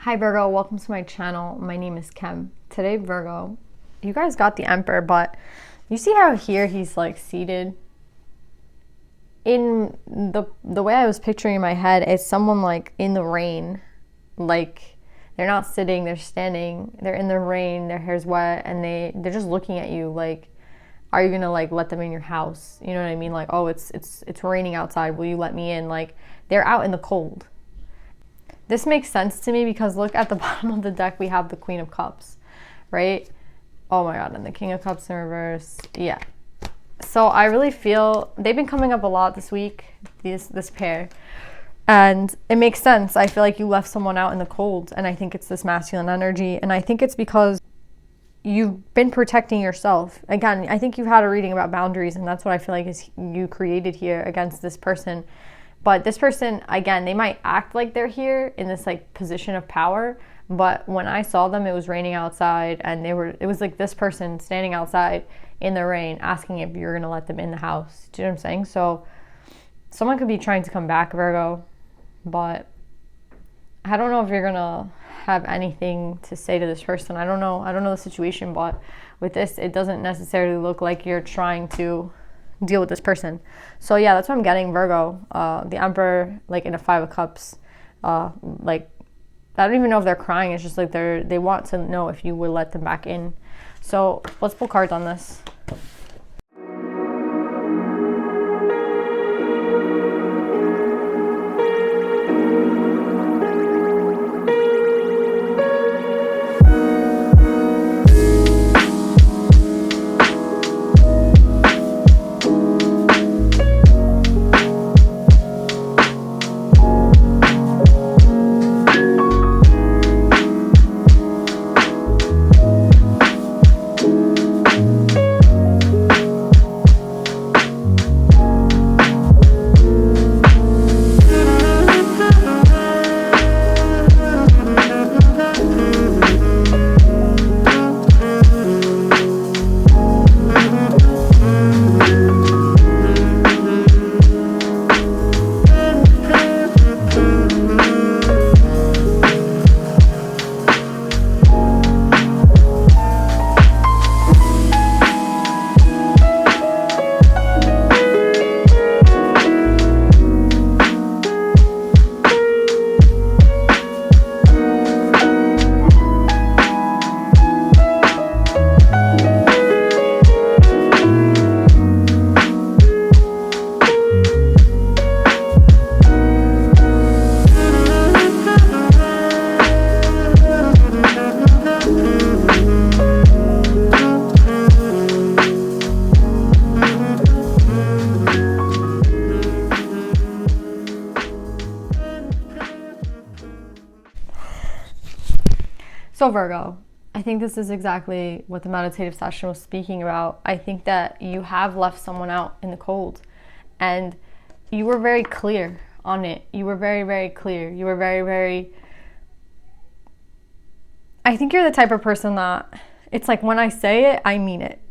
Hi Virgo, welcome to my channel. My name is Kim. Today, Virgo, you guys got the Emperor, but you see how here he's like seated? In the way I was picturing in my head, it's someone like in the rain. Like they're not sitting, they're standing, they're in the rain, their hair's wet, and they're just looking at you like, are you gonna like let them in your house? You know what I mean? Like, oh, it's raining outside, will you let me in? Like they're out in the cold. This makes sense to me because look at the bottom of the deck, we have the Queen of Cups, right? Oh my God, and the King of Cups in reverse. Yeah. So I really feel they've been coming up a lot this week, this pair. And it makes sense. I feel like you left someone out in the cold, and I think it's this masculine energy. And I think it's because you've been protecting yourself. Again, I think you've had a reading about boundaries, and that's what I feel like is you created here against this person. But this person, again, they might act like they're here in this like position of power, but when I saw them, it was raining outside, and it was like this person standing outside in the rain asking if you're gonna let them in the house. Do you know what I'm saying? So someone could be trying to come back, Virgo, but I don't know if you're gonna have anything to say to this person. I don't know the situation, but with this, it doesn't necessarily look like you're trying to deal with this person. So yeah, that's what I'm getting, Virgo. The Emperor, like in a Five of Cups, like I don't even know if they're crying. It's just like they want to know if you would let them back in. So let's pull cards on this. So Virgo, I think this is exactly what the meditative session was speaking about. I think that you have left someone out in the cold, and you were very clear on it. You were very, very clear. You were very, very... I think you're the type of person that it's like when I say it, I mean it.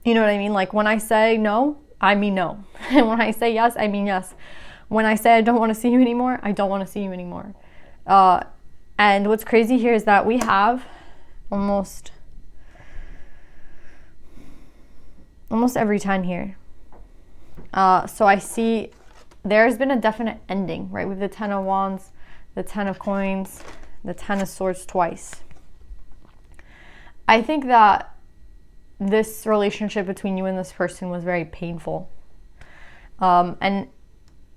You know what I mean? Like when I say no, I mean no. And when I say yes, I mean yes. When I say I don't want to see you anymore, I don't want to see you anymore. And what's crazy here is that we have almost every 10 here. So I see there's been a definite ending, right? We have the 10 of Wands, the 10 of Coins, the 10 of Swords twice. I think that this relationship between you and this person was very painful. And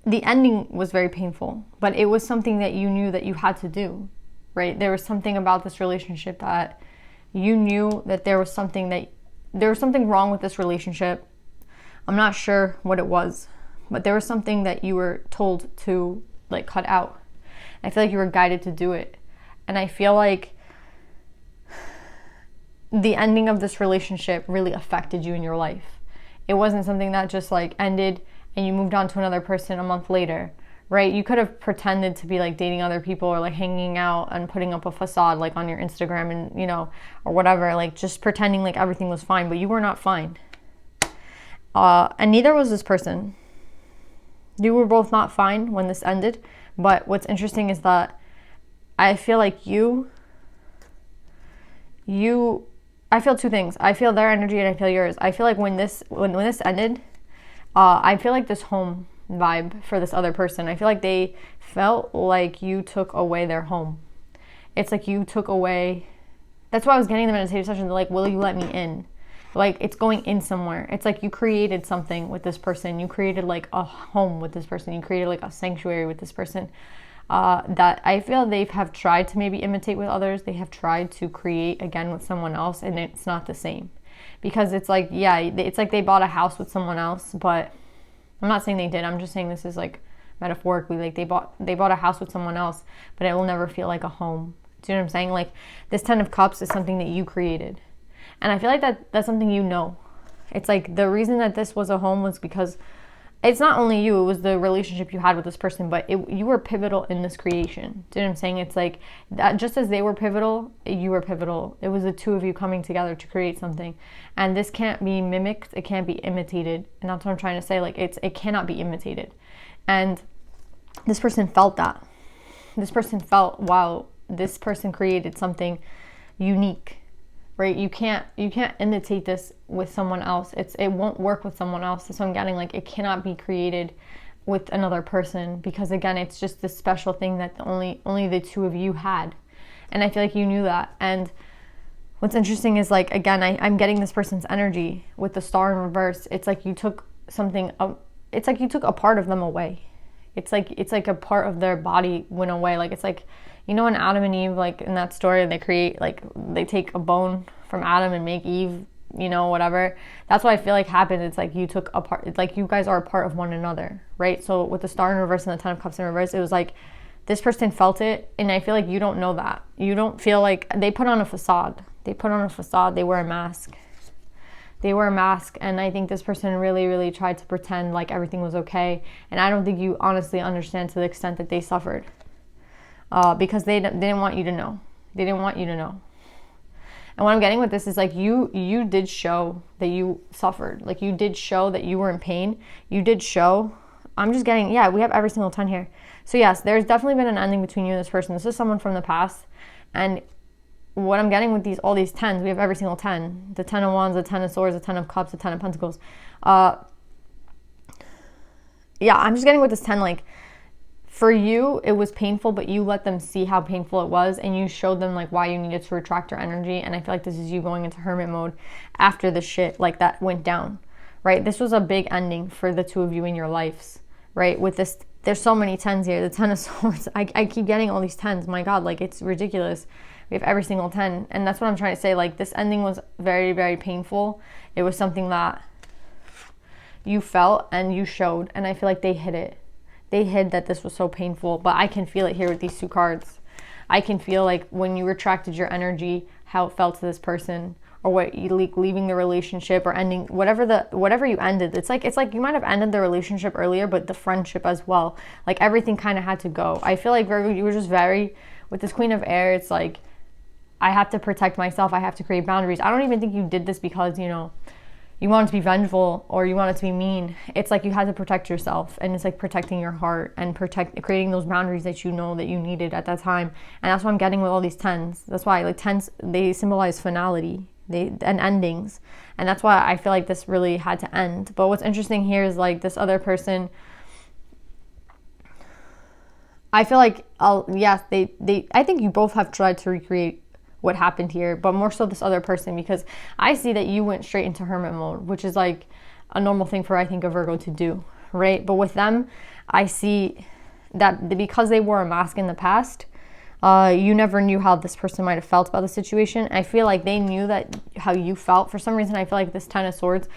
the ending was very painful, but it was something that you knew that you had to do. Right? There was something about this relationship that you knew that there was something wrong with this relationship. I'm not sure what it was, but there was something that you were told to like cut out. I feel like you were guided to do it. And I feel like the ending of this relationship really affected you in your life. It wasn't something that just like ended and you moved on to another person a month later. Right? You could have pretended to be like dating other people or like hanging out and putting up a facade like on your Instagram and, you know, or whatever, like just pretending like everything was fine, but you were not fine. And neither was this person. You were both not fine when this ended, but what's interesting is that I feel like I feel two things. I feel their energy and I feel yours. I feel like when this ended, I feel like this home vibe for this other person. I feel like they felt like you took away their home. It's like you took away. That's why I was getting them in a meditative session. They're like, will you let me in? Like, it's going in somewhere. It's like you created something with this person. You created like a home with this person. You created like a sanctuary with this person. That I feel they have tried to maybe imitate with others. They have tried to create again with someone else, and it's not the same. Because it's like, yeah, it's like they bought a house with someone else, but I'm not saying they did. I'm just saying this is like metaphorically, like they bought a house with someone else, but it will never feel like a home. Do you know what I'm saying? Like, this 10 of Cups is something that you created. And I feel like that's something you know. It's like the reason that this was a home was because it's not only you, it was the relationship you had with this person, but you were pivotal in this creation. Do you know what I'm saying? It's like that, just as they were pivotal, you were pivotal. It was the two of you coming together to create something. And this can't be mimicked, it can't be imitated. And that's what I'm trying to say. Like, it cannot be imitated. And this person felt that. This person felt, wow, this person created something unique. Right? You can't imitate this with someone else. It won't work with someone else. So I'm getting like, it cannot be created with another person, because again, it's just this special thing that only the two of you had. And I feel like you knew that. And what's interesting is, like, again, I'm getting this person's energy with the star in reverse. It's like you took something, it's like you took a part of them away. It's like a part of their body went away. Like, it's like, you know, in Adam and Eve, like in that story, they create, like, they take a bone from Adam and make Eve, you know, whatever. That's what I feel like happened. It's like you took a part, it's like you guys are a part of one another, right? So with the star in reverse and the 10 of Cups in reverse, it was like this person felt it, and I feel like you don't know that. You don't feel like, they put on a facade. They put on a facade. They wear a mask. They wear a mask, and I think this person really, really tried to pretend like everything was okay. And I don't think you honestly understand to the extent that they suffered. Because they didn't want you to know. They didn't want you to know. And what I'm getting with this is, like, you did show that you suffered. Like, you did show that you were in pain. You did show. I'm just getting, yeah, we have every single 10 here. So yes, there's definitely been an ending between you and this person. This is someone from the past. And what I'm getting with all these 10s, we have every single 10. The 10 of Wands, the 10 of Swords, the 10 of Cups, the 10 of Pentacles. Yeah, I'm just getting with this 10, like, for you, it was painful, but you let them see how painful it was, and you showed them, like, why you needed to retract your energy. And I feel like this is you going into hermit mode after the shit, like, that went down, right? This was a big ending for the two of you in your lives, right? With this, there's so many 10s here. The 10 of Swords, I keep getting all these 10s. My God, like, it's ridiculous. We have every single 10. And that's what I'm trying to say. Like, this ending was very, very painful. It was something that you felt and you showed, and I feel like they hid it. They hid that this was so painful, but I can feel it here with these two cards. I can feel, like, when you retracted your energy, how it felt to this person, or what you, like, leaving the relationship or ending whatever you ended. It's like you might have ended the relationship earlier, but the friendship as well. Like, everything kind of had to go. I feel like, Virgo, you were just very, with this Queen of Air, it's like, I have to protect myself. I have to create boundaries. I don't even think you did this because, you know, you wanted to be vengeful or you wanted to be mean. It's like you had to protect yourself, and it's like protecting your heart and creating those boundaries that you know that you needed at that time. And that's what I'm getting with all these 10s. That's why, like, 10s, they symbolize finality and endings. And that's why I feel like this really had to end. But what's interesting here is, like, this other person, I feel like, yes, I think you both have tried to recreate what happened here, but more so this other person, because I see that you went straight into hermit mode, which is like a normal thing for, I think, a Virgo to do, right? But with them, I see that because they wore a mask in the past, you never knew how this person might have felt about the situation. I feel like they knew that how you felt. For some reason, I feel like this 10 of Swords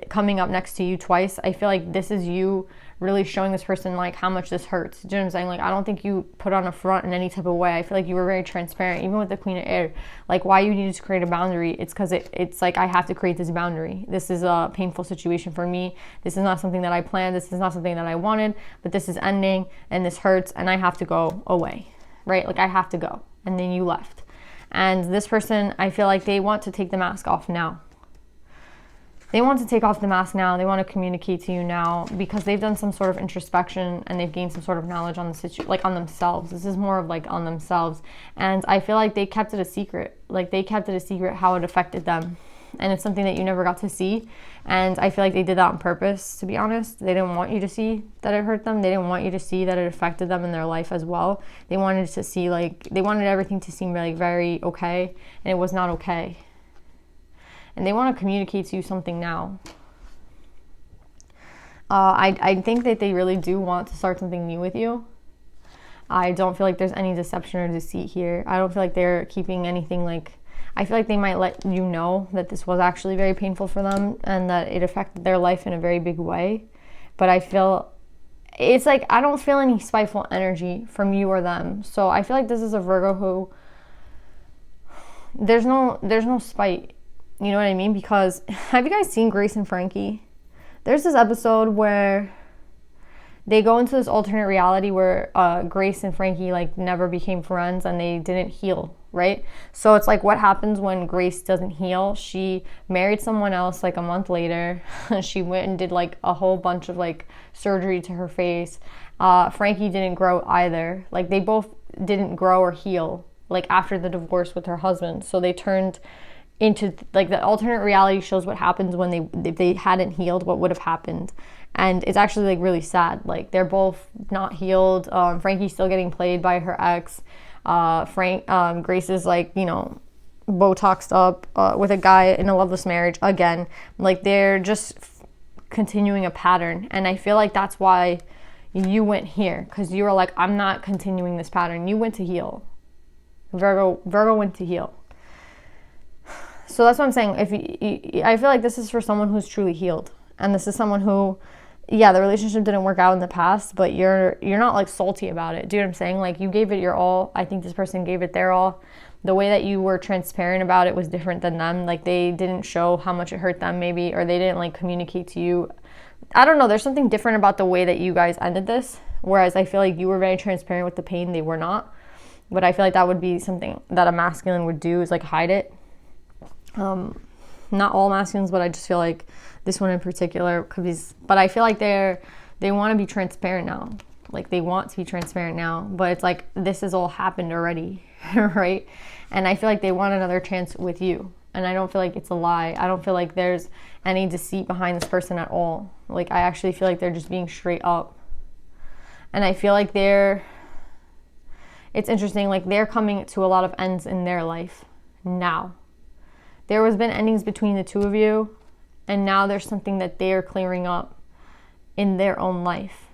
coming up next to you twice, I feel like this is you really showing this person, like, how much this hurts. Do you know what I'm saying? Like, I don't think you put on a front in any type of way. I feel like you were very transparent, even with the Queen of Air. Like, why you needed to create a boundary, it's because it's like, I have to create this boundary. This is a painful situation for me. This is not something that I planned. This is not something that I wanted, but this is ending, and this hurts, and I have to go away, right? Like, I have to go. And then you left. And this person, I feel like they want to take the mask off now. They want to take off the mask now. They want to communicate to you now because they've done some sort of introspection and they've gained some sort of knowledge on the situation, like on themselves. This is more of like on themselves. And I feel like they kept it a secret. Like they kept it a secret how it affected them. And it's something that you never got to see. And I feel like they did that on purpose, to be honest. They didn't want you to see that it hurt them. They didn't want you to see that it affected them in their life as well. They wanted to see like, they wanted everything to seem like very okay. And it was not okay. And they want to communicate to you something now. I think that they really do want to start something new with you. I don't feel like there's any deception or deceit here. I don't feel like they're keeping anything like... I feel like they might let you know that this was actually very painful for them and that it affected their life in a very big way. But I feel... It's like I don't feel any spiteful energy from you or them. So I feel like this is a Virgo who... There's no spite. You know what I mean? Because have you guys seen Grace and Frankie? There's this episode where they go into this alternate reality where Grace and Frankie like never became friends and they didn't heal, right? So it's like what happens when Grace doesn't heal? She married someone else like a month later. She went and did like a whole bunch of like surgery to her face. Frankie didn't grow either. Like they both didn't grow or heal like after the divorce with her husband. So they turned into like the alternate reality shows what happens when they hadn't healed, what would have happened. And it's actually like really sad. Like they're both not healed. Frankie's still getting played by her ex. Grace is like, you know, Botoxed up with a guy in a loveless marriage again. Like they're just continuing a pattern. And I feel like that's why you went here, because you were like, I'm not continuing this pattern. You went to heal. Virgo went to heal. So that's what I'm saying. I feel like this is for someone who's truly healed. And this is someone who, yeah, the relationship didn't work out in the past, but you're not like salty about it. Do you know what I'm saying? Like you gave it your all. I think this person gave it their all. The way that you were transparent about it was different than them. Like they didn't show how much it hurt them maybe, or they didn't like communicate to you. I don't know. There's something different about the way that you guys ended this. Whereas I feel like you were very transparent with the pain. They were not. But I feel like that would be something that a masculine would do, is like hide it. Not all masculines, but I just feel like this one in particular could be, but I feel like they want to be transparent now. Like they want to be transparent now, but it's like this has all happened already, right? And I feel like they want another chance with you. And I don't feel like it's a lie. I don't feel like there's any deceit behind this person at all. Like I actually feel like they're just being straight up. And I feel like it's interesting, like they're coming to a lot of ends in their life now. There has been endings between the two of you, and now there's something that they're clearing up in their own life,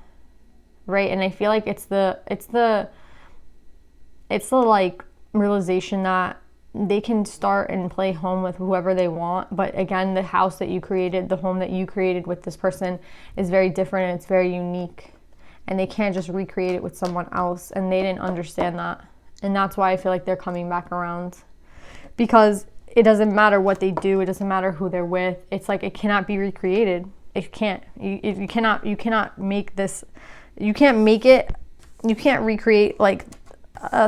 right? And I feel like it's the like realization that they can start and play home with whoever they want, but again, the house that you created, the home that you created with this person is very different and it's very unique, and they can't just recreate it with someone else, and they didn't understand that, and that's why I feel like they're coming back around, because it doesn't matter what they do. It doesn't matter who they're with. It's like it cannot be recreated. It can't. You cannot make this. You can't make it. You can't recreate like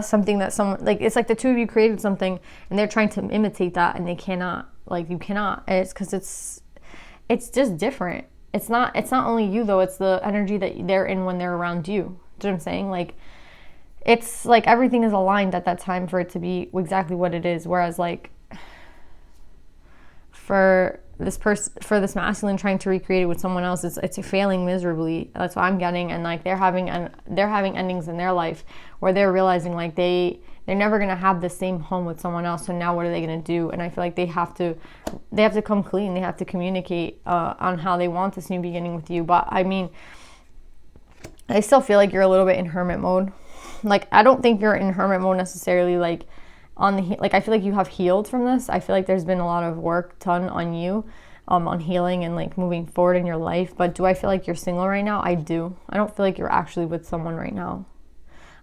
something that someone like. It's like the two of you created something and they're trying to imitate that, and they cannot. Like you cannot. And it's because it's just different. It's not only you though. It's the energy that they're in when they're around you. Do you know what I'm saying? Like it's like everything is aligned at that time for it to be exactly what it is. Whereas like, for this masculine trying to recreate it with someone else, it's failing miserably. That's what I'm getting. And like they're having endings in their life where they're realizing like they're never gonna have the same home with someone else. So now what are they gonna do? And I feel like they have to come clean. They have to communicate on how they want this new beginning with you. But I mean, I still feel like you're a little bit in hermit mode. Like I don't think you're in hermit mode necessarily. Like I feel like you have healed from this. I feel like there's been a lot of work done on you, on healing and like moving forward in your life. But do I feel like you're single right now? I do. I don't feel like you're actually with someone right now.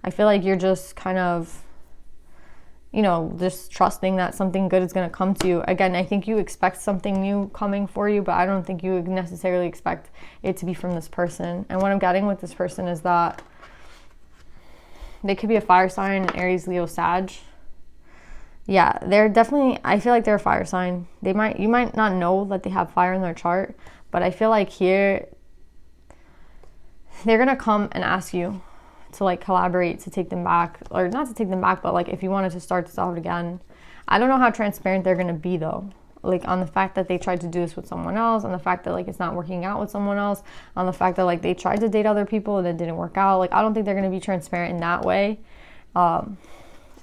I feel like you're just kind of, you know, just trusting that something good is going to come to you. Again, I think you expect something new coming for you, but I don't think you necessarily expect it to be from this person. And what I'm getting with this person is that they could be a fire sign, Aries, Leo, Sag. Yeah, they're definitely, I feel like they're a fire sign. You might not know that they have fire in their chart, but I feel like here they're gonna come and ask you to like collaborate, to take them back, or not to take them back, but like if you wanted to start this out again. I don't know how transparent they're gonna be though, like on the fact that they tried to do this with someone else, on the fact that like it's not working out with someone else, on the fact that like they tried to date other people and it didn't work out. Like I don't think they're gonna be transparent in that way.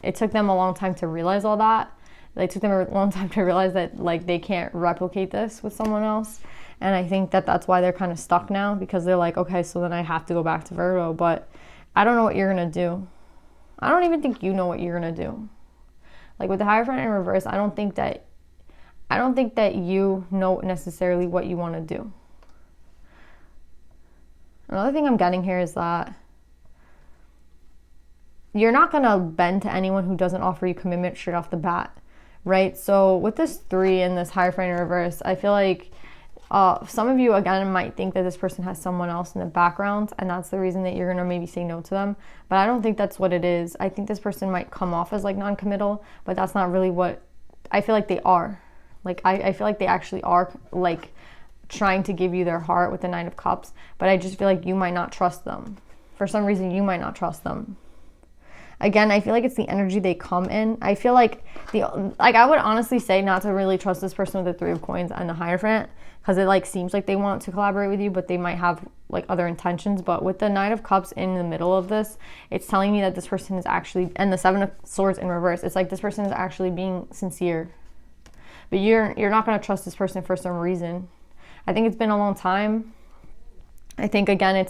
It took them a long time to realize all that. It took them a long time to realize that like they can't replicate this with someone else. And I think that that's why they're kind of stuck now, because they're like, okay, so then I have to go back to Virgo. But I don't know what you're going to do. I don't even think you know what you're going to do. Like with the Hierophant in reverse, I don't think that you know necessarily what you want to do. Another thing I'm getting here is that you're not going to bend to anyone who doesn't offer you commitment straight off the bat, right? So with this 3 and this Hierophant in reverse, I feel like some of you, again, might think that this person has someone else in the background, and that's the reason that you're going to maybe say no to them. But I don't think that's what it is. I think this person might come off as like non-committal, but that's not really what I feel like they are. Like, I feel like they actually are like trying to give you their heart with the 9 of Cups, but I just feel like you might not trust them. For some reason, you might not trust them. Again, I feel like it's the energy they come in. I feel like I would honestly say not to really trust this person with the 3 of Coins and the Hierophant, because it like seems like they want to collaborate with you, but they might have like other intentions. But with the 9 of Cups in the middle of this, it's telling me that this person is actually, and the 7 of Swords in reverse, it's like this person is actually being sincere. But you're not going to trust this person for some reason. I think it's been a long time. I think again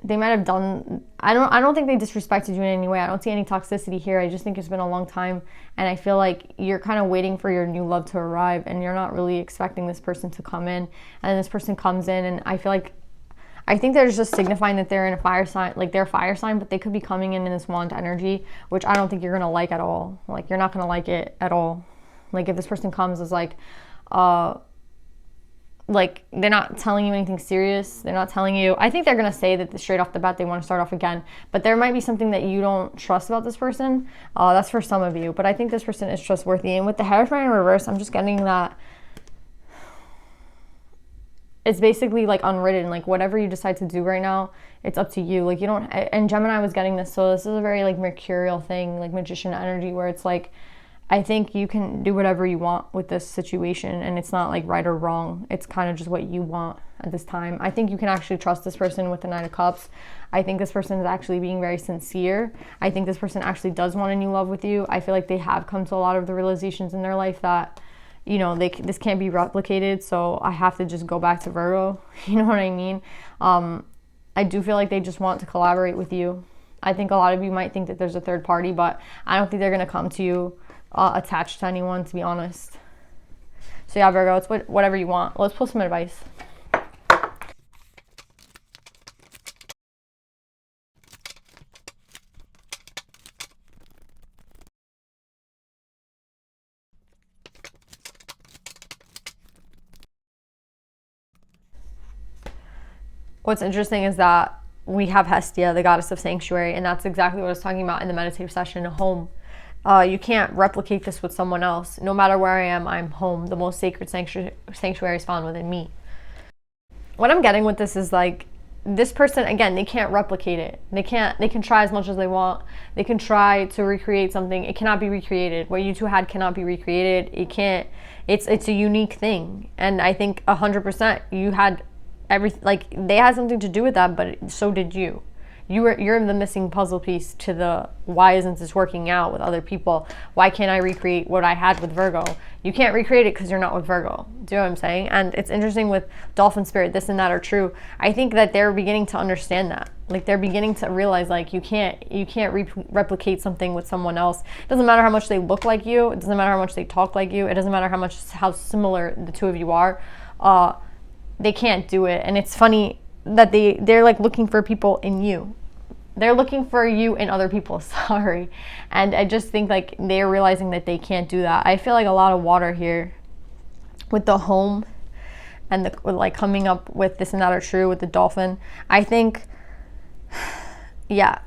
they might have done, I don't think they disrespected you in any way. I don't see any toxicity here. I just think it's been a long time, and I feel like you're kind of waiting for your new love to arrive, and you're not really expecting this person to come in, and this person comes in, and I think they're just signifying that they're in a fire sign, like they're a fire sign, but they could be coming in this wand energy, which I don't think you're gonna like at all. Like you're not gonna like it at all. Like if this person comes as like they're not telling you anything serious. They're not telling you, I think they're going to say that straight off the bat they want to start off again, but there might be something that you don't trust about this person. That's for some of you, but I think this person is trustworthy. And with the Hierophant in reverse, I'm just getting that it's basically like unwritten, like whatever you decide to do right now, it's up to you. Like you don't, and Gemini was getting this, so this is a very like mercurial thing, like magician energy, where it's like, I think you can do whatever you want with this situation, and it's not like right or wrong. It's kind of just what you want at this time. I think you can actually trust this person with the 9 of Cups. I think this person is actually being very sincere. I think this person actually does want a new love with you. I feel like they have come to a lot of the realizations in their life that, you know, this can't be replicated, so I have to just go back to Virgo. You know what I mean? I do feel like they just want to collaborate with you. I think a lot of you might think that there's a third party, but I don't think they're going to come to you attached to anyone, to be honest. So yeah, Virgo, it's whatever you want. Let's pull some advice. What's interesting is that we have Hestia, the goddess of sanctuary, and that's exactly what I was talking about in the meditative session, home. You can't replicate this with someone else. No matter where I am, I'm home. The most sacred sanctuary is found within me. What I'm getting with this is like, this person, again, they can't replicate it. They can try as much as they want. They can try to recreate something. It cannot be recreated. What you two had cannot be recreated. It can't, it's a unique thing. And I think 100% you had they had something to do with that, but so did you. You're the missing puzzle piece to the why isn't this working out with other people? Why can't I recreate what I had with Virgo? You can't recreate it because you're not with Virgo. Do you know what I'm saying? And it's interesting with Dolphin Spirit, this and that are true. I think that they're beginning to understand that. Like they're beginning to realize like you can't replicate something with someone else. It doesn't matter how much they look like you. It doesn't matter how much they talk like you. It doesn't matter how similar the two of you are. They can't do it. And it's funny that they're like looking for people in you. They're looking for you in other people, sorry. And I just think like they're realizing that they can't do that. I feel like a lot of water here with the home and the like coming up with this and that are true with the dolphin. I think, yeah,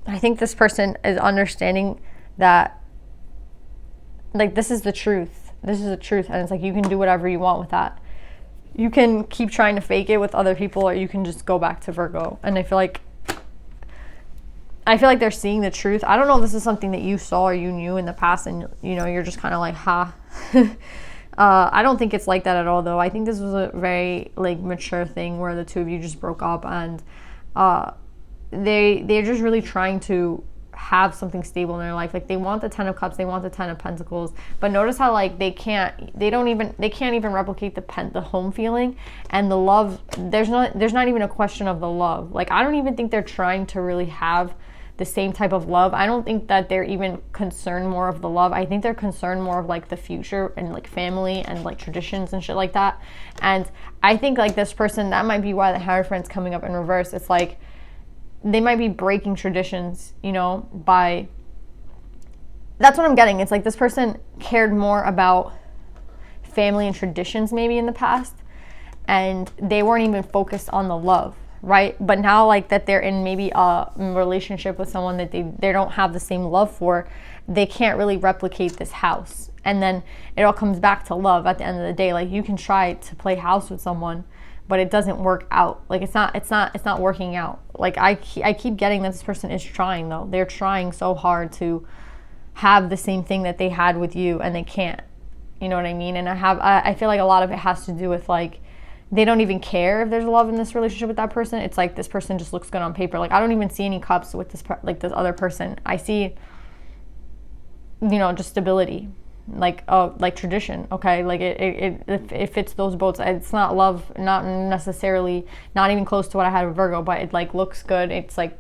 I think this person is understanding that like, this is the truth. This is the truth. And it's like, you can do whatever you want with that. You can keep trying to fake it with other people, or you can just go back to Virgo. And I feel like they're seeing the truth. I don't know if this is something that you saw or you knew in the past, and you know, you're just kind of like, ha. I don't think it's like that at all, though. I think this was a very like mature thing where the two of you just broke up, and they're just really trying to have something stable in their life. Like, they want the 10 of Cups, they want the 10 of Pentacles, but notice how like they can't even replicate the home feeling and the love. There's not even a question of the love. Like, I don't even think they're trying to really have the same type of love. I don't think that they're even concerned more of the love. I think they're concerned more of like the future and like family and like traditions and shit like that. And I think like this person, that might be why the Hierophant's coming up in reverse. It's like they might be breaking traditions, you know, by, that's what I'm getting. It's like this person cared more about family and traditions maybe in the past, and they weren't even focused on the love. Right? But now, like, that they're in maybe a relationship with someone that they don't have the same love for, they can't really replicate this house. And then it all comes back to love at the end of the day. Like, you can try to play house with someone, but it doesn't work out. Like, it's not working out. Like, I keep getting that this person is trying, though. They're trying so hard to have the same thing that they had with you, and they can't. You know what I mean? And I feel like a lot of it has to do with, like, they don't even care if there's love in this relationship with that person. It's like this person just looks good on paper. Like, I don't even see any cups with this other person. I see, you know, just stability, like tradition. Okay, like it fits those boats. It's not love, not necessarily, not even close to what I had with Virgo, but it like looks good. It's like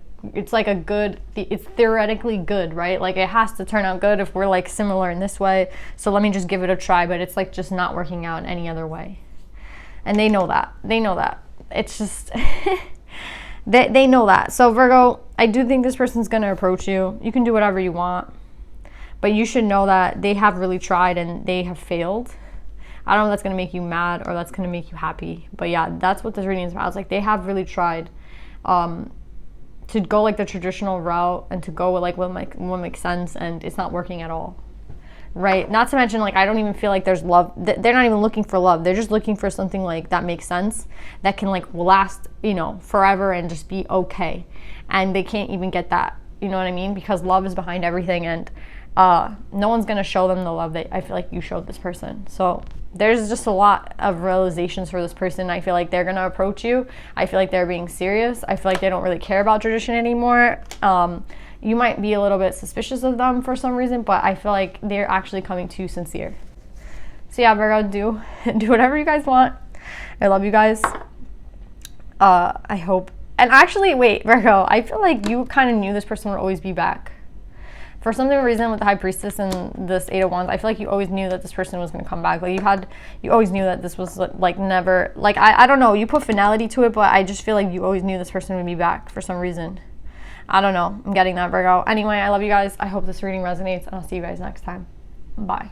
a good, it's theoretically good, right? Like, it has to turn out good if we're like similar in this way. So let me just give it a try. But it's like just not working out in any other way. And they know that. They know that. It's just, they know that. So Virgo, I do think this person's going to approach you. You can do whatever you want. But you should know that they have really tried and they have failed. I don't know if that's going to make you mad or that's going to make you happy. But yeah, that's what this reading is about. It's like they have really tried to go like the traditional route and to go with like what makes sense. And it's not working at all. Right? Not to mention, like, I don't even feel like there's love. They're not even looking for love. They're just looking for something like that makes sense, that can like last, you know, forever and just be okay. And they can't even get that. You know what I mean? Because love is behind everything, and no one's gonna show them the love that I feel like you showed this person. So there's just a lot of realizations for this person. I feel like they're gonna approach you. I feel like they're being serious. I feel like they don't really care about tradition anymore. You might be a little bit suspicious of them for some reason, but I feel like they're actually coming to you sincere. So yeah, Virgo, do whatever you guys want. I love you guys. I hope. And actually, wait, Virgo, I feel like you kind of knew this person would always be back. For some reason with the High Priestess and this 8 of Wands, I feel like you always knew that this person was going to come back. Like, you always knew that this was like never, like, I don't know, you put finality to it, but I just feel like you always knew this person would be back for some reason. I don't know. I'm getting that, Virgo. Anyway, I love you guys. I hope this reading resonates, and I'll see you guys next time. Bye.